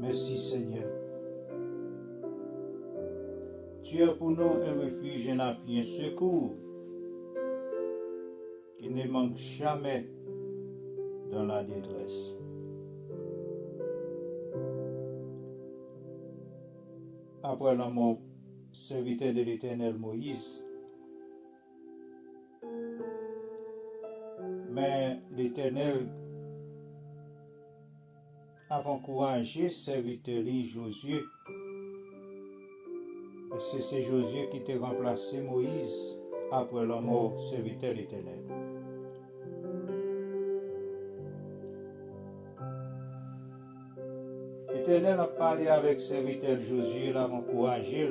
Merci Seigneur. Tu es pour nous un refuge, un appui, un secours qui ne manque jamais dans la détresse. Après la mort, serviteur de l'Éternel Moïse, mais l'Éternel a encouragé serviteur Josué. C'est Josué qui t'a remplacé Moïse après la mort serviteur de l'Éternel. L'Éternel a parlé avec serviteur Josué, l'a encouragé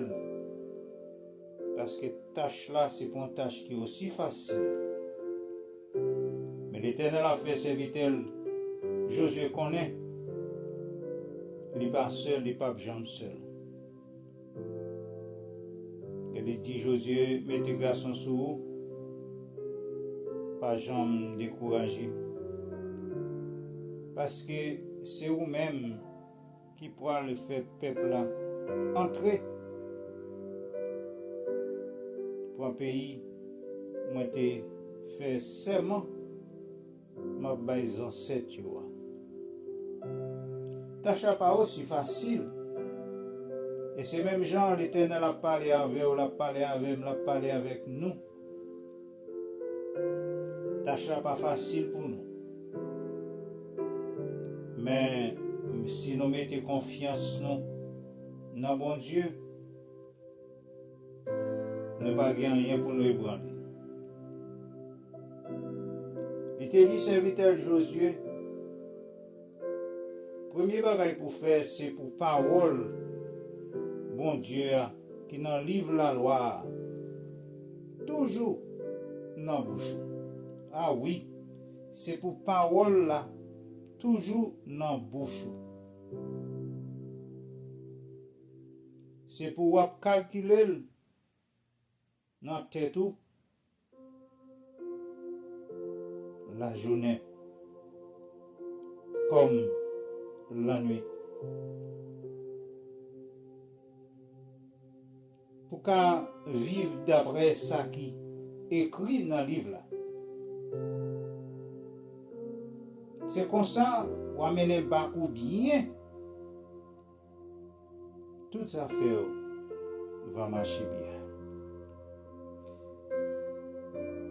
parce que tâche là, c'est pas une tâche qui est aussi facile. Mais l'Éternel a fait serviteur Josué connaît. Il n'est pas seul, il n'est pas jamais seul. Il dit Josué, mets tes garçons sous vous, pas jamais découragé. Parce que c'est vous-même qui pourra le faire peuple là entrer pour un pays où été fait serment ma baise ancêtre. Tâche pas aussi facile. Et c'est même Jean, l'Éternel a parlé avec vous, l'a parlé avec nous. Tâche pas facile pour nous. Mais si nous mettons confiance dans bon Dieu, nous ne pas rien pour nous ébranler. Il te dit, serviteur Josué, premier bagage pour faire, c'est pour parole, bon Dieu, qui dans le livre la loi, toujours dans la bouche. Ah oui, c'est pour parole là, toujours dans la bouche. C'est pour calculer dans la tête la journée comme la nuit. Pour qu'à vivre d'après ça qui écrit dans le livre là. C'est comme ça, on amène beaucoup bien. Toute affaire va marcher bien.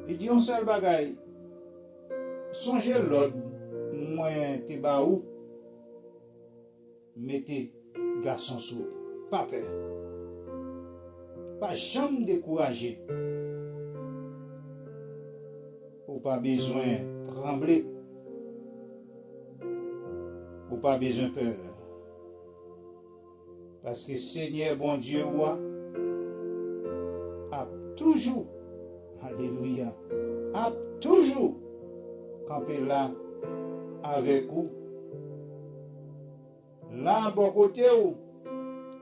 Il dit un seul bagaille. Songez l'autre, moi te baou, mettez garçon sous, pas peur, pas jamais découragé, ou pas besoin trembler, ou pas besoin peur, parce que Seigneur bon Dieu a toujours, alléluia, a toujours campé là avec vous. Là, bon côté où,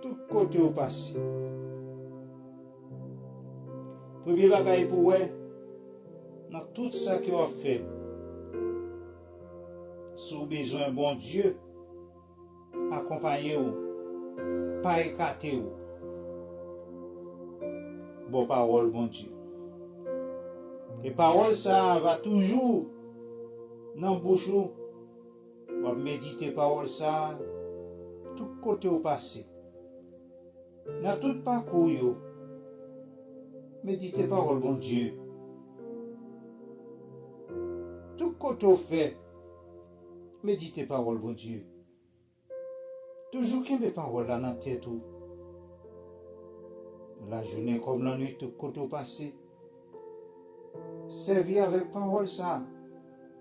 tout côté où passé. Premier bagage pour vous, dans tout ça que vous fait, si vous avez besoin bon Dieu, accompagnez-vous, pas écartez-vous. Bon parole, bon Dieu. Et parole, ça va toujours dans la bouche, on va méditer parole ça, tout côté au passé. Dans tout parcours, méditez parole bon Dieu. Tout côté au fait, méditez parole bon Dieu. Toujours qu'il y ait des paroles dans la tête, la journée comme la nuit, tout côté au passé. Servir avec parole ça.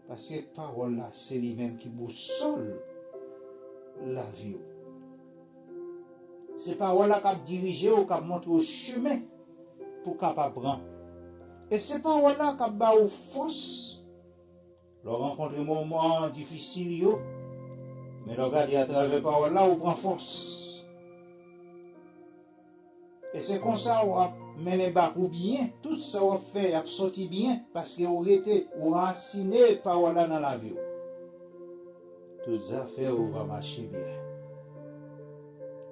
Parce que parole là, c'est lui-même qui boussole la vie. C'est parole là qui dirige ou qui montre le chemin pour capable prendre. Et c'est parole là qui bat aux force. Leur rencontre un moment difficile, mais regardez à travers parole là, on prend force. Et c'est comme ça on a mené ou bien, tout ça on fait, a sorti bien, parce que on était enraciné parole là dans la vie. Toutes les affaires vont marcher bien.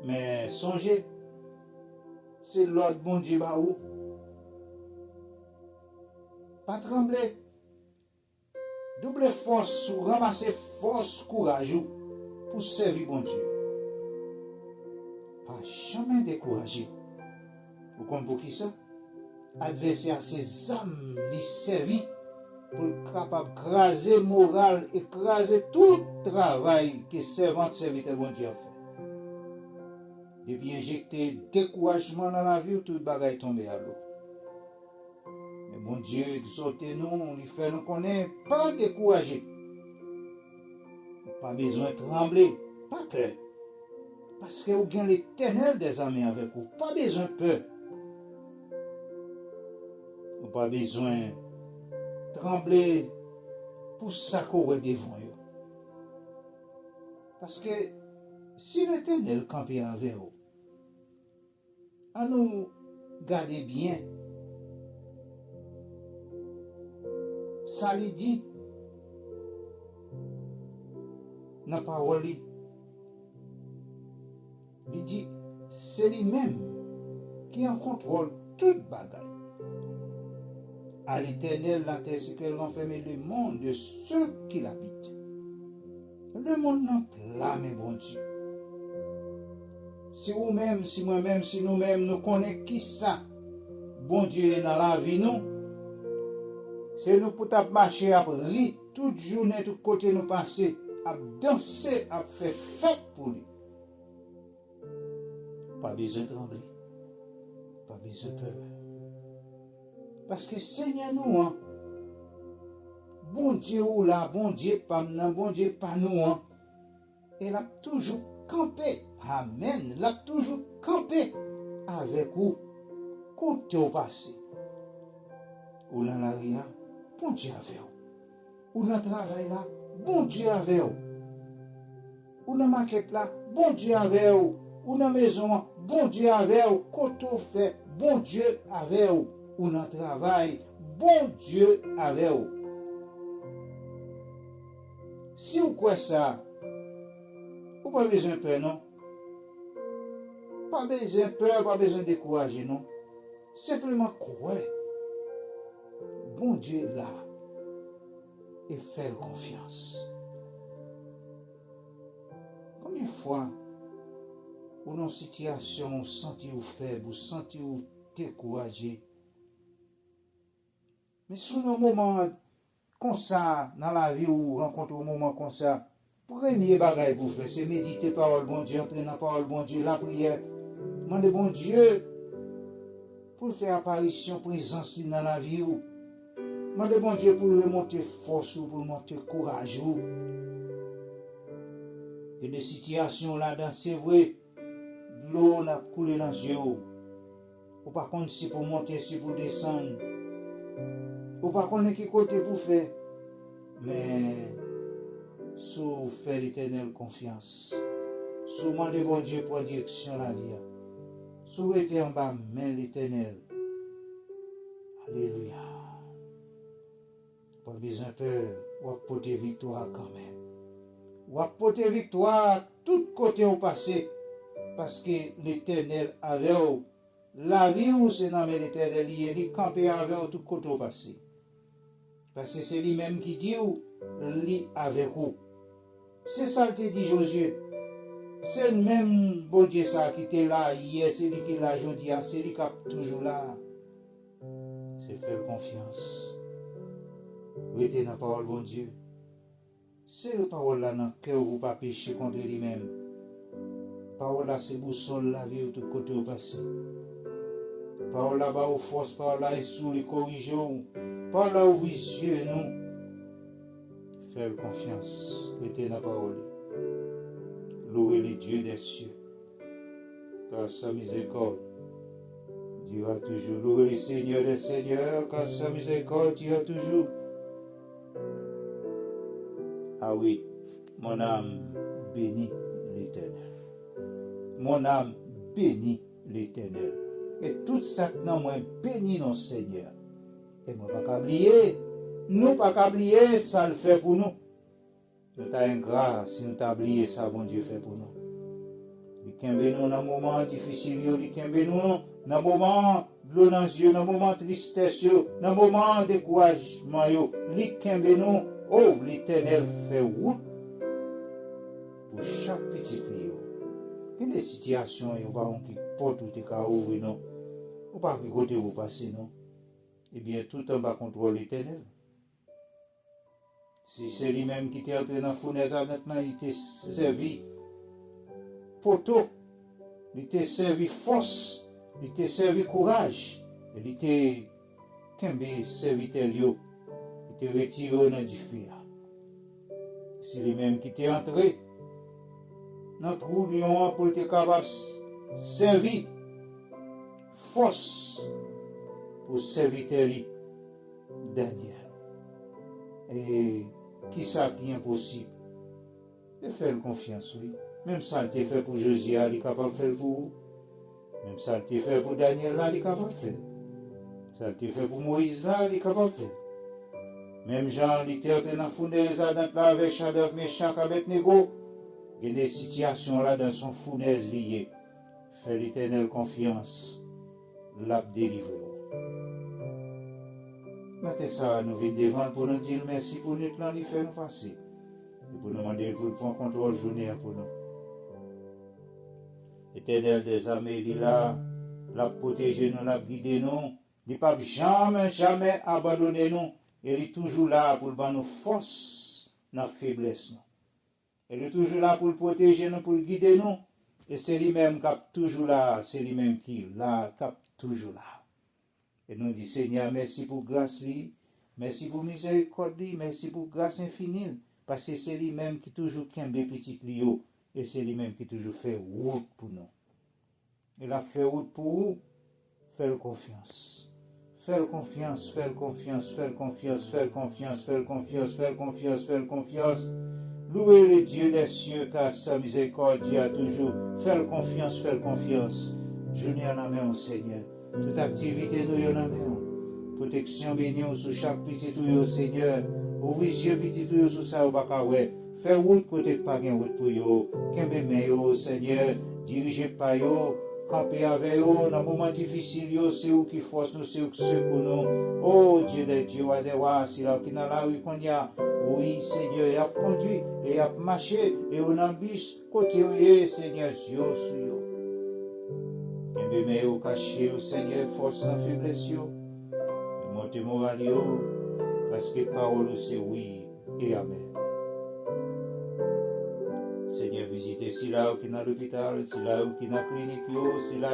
Mais songez, c'est l'ordre bon Dieu ba ou. Pas trembler. Double force ou ramasser force, courage pour servir bon Dieu. Pas jamais décourager. Vous comprenez pour qui ça? Adversaire ses âmes les servir pour capable écraser moral, écraser tout travail que servante serviteur bon Dieu a fait. Depuis injecter découragement dans la vie, tout bagaille tombe à l'eau. Mais bon Dieu exhorte nous, il fait nous connaître, pas décourager. Pas besoin de trembler, pas peur. Parce que vous avez l'Éternel des armées avec vous, pas besoin de peur. Pas besoin de trembler pour ça qu'on est devant vous. Parce que si l'Éternel campe avec vous, à nous garder bien, ça lui dit dans la parole, il dit, c'est lui-même qui en contrôle toute bagaille. À l'Éternel, la terre c'est qu'elle renferme le monde de ceux qui l'habitent. Le monde n'a plat, mes bon Dieu. Si vous-même, si moi-même, si nous-mêmes, nous connaissons qui ça, bon Dieu est dans la vie, nous, c'est nous pour marcher après toute journée, tout côté nous passer, à danser, à faire fête pour lui. Pas besoin de trembler, pas besoin de peur. Parce que Seigneur nous, hein, bon Dieu ou là, bon Dieu pas nous, bon Dieu pas nous, hein, il a toujours campé, amen, il a toujours campé avec vous, côté au passé. Ou dans la rue, bon Dieu avec vous. Ou dans le travail là, bon Dieu avec vous. Ou dans la market là, bon Dieu avec vous. Ou dans la maison, bon Dieu avec vous. Côté au fait, bon Dieu avec vous. Ou dans le travail, bon Dieu avec vous. Si vous croyez ça, vous n'avez pas besoin de peur, non? Pas besoin de peur, pas besoin de décourager, non? Simplement croire. Bon Dieu est là. Et faire confiance. Combien de fois, ou dans une situation, vous sentez vous faible, vous sentez vous découragé, mais sur un moment comme ça, dans la vie, ou rencontre un moment comme ça, premier bagage pour faire, c'est méditer parole bon Dieu, entrer dans la parole bon Dieu, la prière. Demandez bon Dieu pour faire apparition, présence dans la vie. Demandez bon Dieu pour remonter force, pour remonter courage. Il y a des situations là-dedans, c'est vrai, l'eau n'a coulé dans les yeux. Ou par contre, si pour monter, si pour descendre. Ou par contre, qui côté pour faire. Mais, sous faire l'éternelle confiance. Sous demander bon Dieu pour direction la vie. Sous être en bas, mais l'éternel. Alléluia. Pas besoin de peur, ou apporter victoire quand même. Ou apporter victoire tout côté au passé. Parce que l'éternel avait vous. La vie où c'est dans l'éternel, il est campé avec vous tout côté au passé. Parce que c'est lui-même qui dit ou, lui avec vous. C'est ça que dit Josué. C'est le même bon Dieu ça qui était là hier, c'est lui qui est là aujourd'hui, c'est lui qui est toujours là. C'est faire confiance. Vous êtes dans la parole bon Dieu. C'est la parole là dans le cœur, vous ne pas pécher contre lui-même. La parole là, c'est boussole la vie de tout côté au passé. La parole là, bas aux forces, la parole là, est sous les corrigeons. La parole là, ouvre les yeux, nous. Faire confiance. Vous êtes dans la parole. Louez les dieux des cieux. Car sa miséricorde dira toujours. Louez le Seigneur des seigneurs, car sa miséricorde dira toujours. Ah oui, mon âme bénit l'Éternel. Mon âme bénit l'Éternel. Et tout ça dans moi bénit notre Seigneur. Et moi pas oublier, nous pas oublier ça le fait pour nous. Nous t'as un grâce si nous t'as oublié ça, bon Dieu fait pour nous. Li kembe nous dans moment difficile yo, li kembe nous dans moment bleu dans yeux, dans moment tristesse yo, dans moment découragement yo, li kembe nous. Oh, l'Éternel fait route pour chaque petit client. Il y a des situations, il y a qui portent ou qui ouvrir, non. Ou pas qui côté vous passez, non. Eh bien, tout en bas contrôle l'Éternel. Si c'est lui-même qui était entré dans la fournaise, maintenant, il était servi poteau, il était servi force, il était servi courage, il était qu'un serviteur, il était retiré dans du feu. C'est lui-même qui était entré dans notre union pour être capable de servir force pour serviteur Daniel. Et qui ça qui est impossible? De faire confiance, oui. Même ça, il fait pour Josia, il est capable de faire pour vous. Même ça, il fait pour Daniel, là, il est capable de faire. Ça, il fait pour Moïse, là, il est capable de faire. Même Jean, il était entré dans la fournaise, dans la avec Shadrach, Meshach, Abednego. Il y a des situations là dans son fournaise liée. Fait l'Éternel confiance, l'a délivré. Maintenant, ça, nous venons devant pour nous dire merci pour nous, là, il fait nous passer. Et pour nous demander pour prendre contrôle journée pour nous. L'Éternel des armées, il est là, l'a protégé nous, l'a guidé nous. Il ne peut jamais abandonner nous. Il est toujours là pour nous force dans la faiblesse. Il est toujours là pour le protéger nous, pour le guider nous. Et c'est lui-même qui est toujours là. C'est lui-même qui est là, qui est toujours là. Et nous disons, Seigneur, merci pour grâce, merci pour miséricorde, merci pour grâce infinie. Parce que c'est lui-même qui toujours kembe petit Lio. Et c'est lui-même qui toujours fait route pour nous. Il a fait route pour vous. Faites confiance. Faites confiance, faites confiance, faites confiance, faites confiance, faites confiance, faites confiance, faites confiance. Louez le Dieu des cieux car sa miséricorde a toujours. Faites confiance, faites confiance. Je n'ai en main, Seigneur. Toute activité nous y en main. Protection bénie sur chaque petit tuyau, Seigneur. Ouvrez les yeux petit tuyau sur ça au bacawé. Faites route côté pas gain route pour yo. Kembe meyo, Seigneur. Dirigez pas yo. Camper avec eux dans un moment difficile, c'est eux qui forcent nous, c'est eux qui secouent nous. Oh Dieu de Dieu, c'est là qui dans la rue qu'on y a. Oui, Seigneur, il a conduit, et il a marché, et on a bus, côté où Seigneur, yo sur yo. Et bien, au caché, au Seigneur, force en faiblesse, yo. Et montez moral, yo, parce que parole, c'est oui et amen. Seigneur, visitez si là qui est dans l'hôpital, si là qui est dans la clinique, si là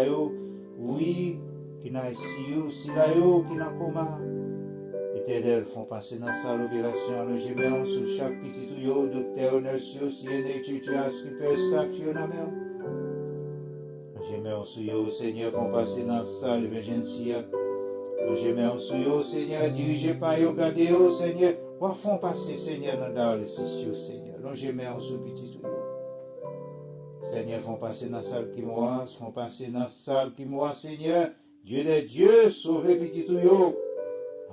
oui, qui est dans ICU, si là qui est dans le coma. Éternel, font passer dans sa l'opération, le gémant sur chaque petit tuyau, docteur, nurse, si un étudiant, skipper, staff, yon a mer. Le gémant sur yo, Seigneur, font passer dans sa l'émergence. Le gémant sur yo, Seigneur, dirigez pas yo, gardez yo, Seigneur, ou font passer, Seigneur, dans le système, Seigneur. Le gémant sur petit tuyau. Seigneur, font passer dans la salle qui moi, font passer dans la salle qui moi, Seigneur. Dieu des dieux, sauvez petit tuyau.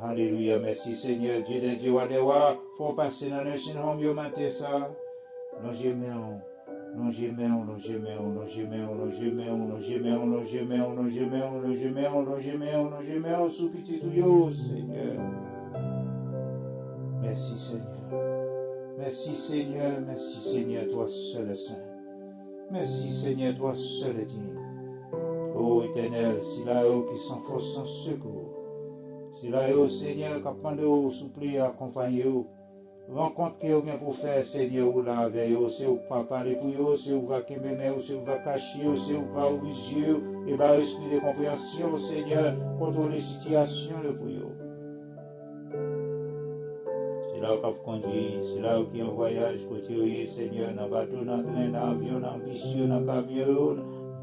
Alléluia, merci Seigneur, Dieu des dieux, wadewa, font passer dans le nursing home, yo matin ça. Non, j'aimons, non, j'aimons, non, j'aimons, non, j'aimons, non, j'aimons, non, j'aimons, non, j'aimons, non, j'aimons, non, j'aimons, non, j'aimons, non, j'aimons, sous petit tuyau, Seigneur. Merci Seigneur. Merci Seigneur, merci Seigneur, toi seul saint. Merci Seigneur, toi seul est digne. Ô Éternel, si là qui sont force sans secours, si là Seigneur, qui appelle au soupli accompagner vous, rencontre que vous pour faire Seigneur ou là avec vous, c'est vous pas parler pour vous, c'est vous va qu'aimer, c'est vous va cacher, c'est vous va ouvrir les yeux et va esprit de compréhension Seigneur, contrôler les situations pour vous. C'est là où vous conduit, c'est là où qui en voyage, côté Seigneur, dans le bateau, dans le train, dans l'avion, dans le bus, dans le camion,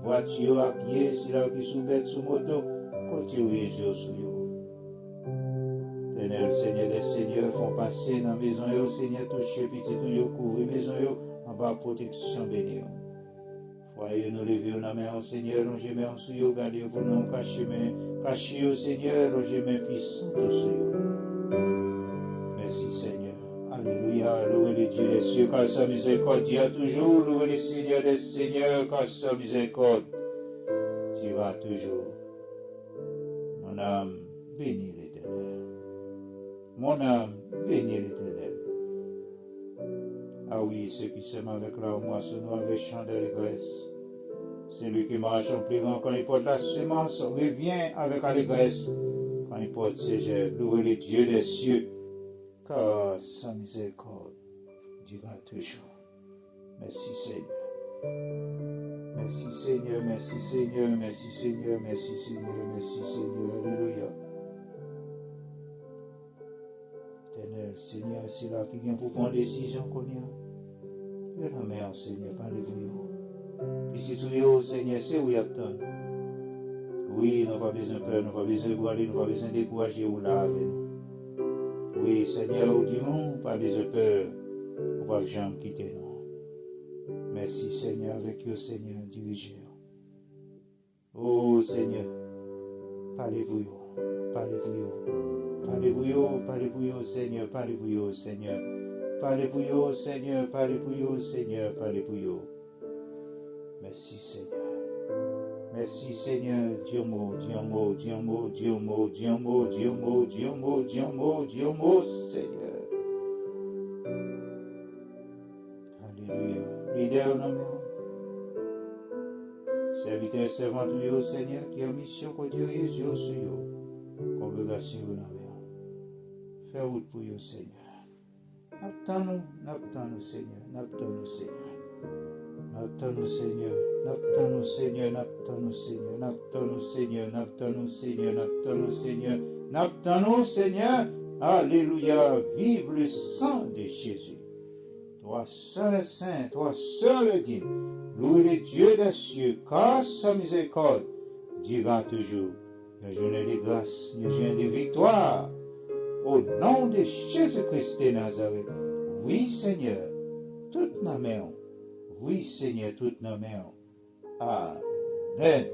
voiture à pied, c'est là où qui sous bête, sous moto, côté où Jésus sur vous. Éternel, Seigneur des Seigneurs, font passer dans la maison, Seigneur, toucher petit tout, couvrir la maison, en bas protection bénie. Foyer nous lever dans la main, Seigneur, nous gemons sur vous, gardez pour nous, cachez, Seigneur, nous gemons puissant sur vous. Merci Seigneur. Alléluia, louez le Dieu des cieux, car sa miséricorde dira toujours, louez le Seigneur des seigneurs, car sa miséricorde dira toujours. Mon âme bénit l'Éternel. Mon âme bénit l'Éternel. Ah oui, ceux qui s'aiment avec la moissonneau avec chant d'allégresse. Celui qui marche en pliant quand il porte la semence revient avec allégresse quand il porte ses gerbes. Louez le Dieu des cieux, car sa miséricorde dira toujours. Merci Seigneur. Merci Seigneur, merci Seigneur, merci Seigneur, merci Seigneur, merci Seigneur. Alléluia. Éternel Seigneur, c'est là qui vient pour prendre décision qu'on y a. Je la mets, Seigneur, parlez-vous. Puis si tout Seigneur, c'est où il y a tant. Oui, nous n'avons pas besoin de peur, nous n'avons pas besoin de voiler, nous n'avons pas besoin de décourager ou là avec nous. Oui, Seigneur, nous disons, pas besoin de peur, nous ne pas jamais quitter nous. Merci Seigneur, avec vous, Seigneur, dirigez. Oh Seigneur, parlez-vous, parlez-vous, parlez-vous, parlez-vous, Seigneur, parlez-vous, Seigneur, parlez-vous, Seigneur, parlez-vous, Seigneur, parlez-vous. Merci Seigneur. Merci Seigneur. Dieu mot, Dieu mot, Dieu mot, Dieu mot, Dieu mot, Dieu mot, Dieu mot, Dieu mot, Dieu mot, Seigneur. Alléluia. Leader en amour. Serviteur servant au Seigneur qui a mission pour diriger sur vous. Congrégation en amour. Fais route pour vous Seigneur. N'attends-nous Seigneur, n'attends-nous Seigneur. N'attends-nous Seigneur, n'attends-nous Seigneur, n'attends-nous Seigneur, n'attends-nous Seigneur, n'attends-nous Seigneur, n'attends-nous Seigneur, n'attends-nous Seigneur. Alléluia, vive le sang de Jésus. Toi seul est saint, toi seul est digne. Louez le Dieu des cieux, car sa miséricorde dira toujours. Une journée de grâce, une journée de victoire. Au nom de Jésus-Christ de Nazareth. Oui Seigneur, toute ma main. Oui, Seigneur, toute nos mains. Amen.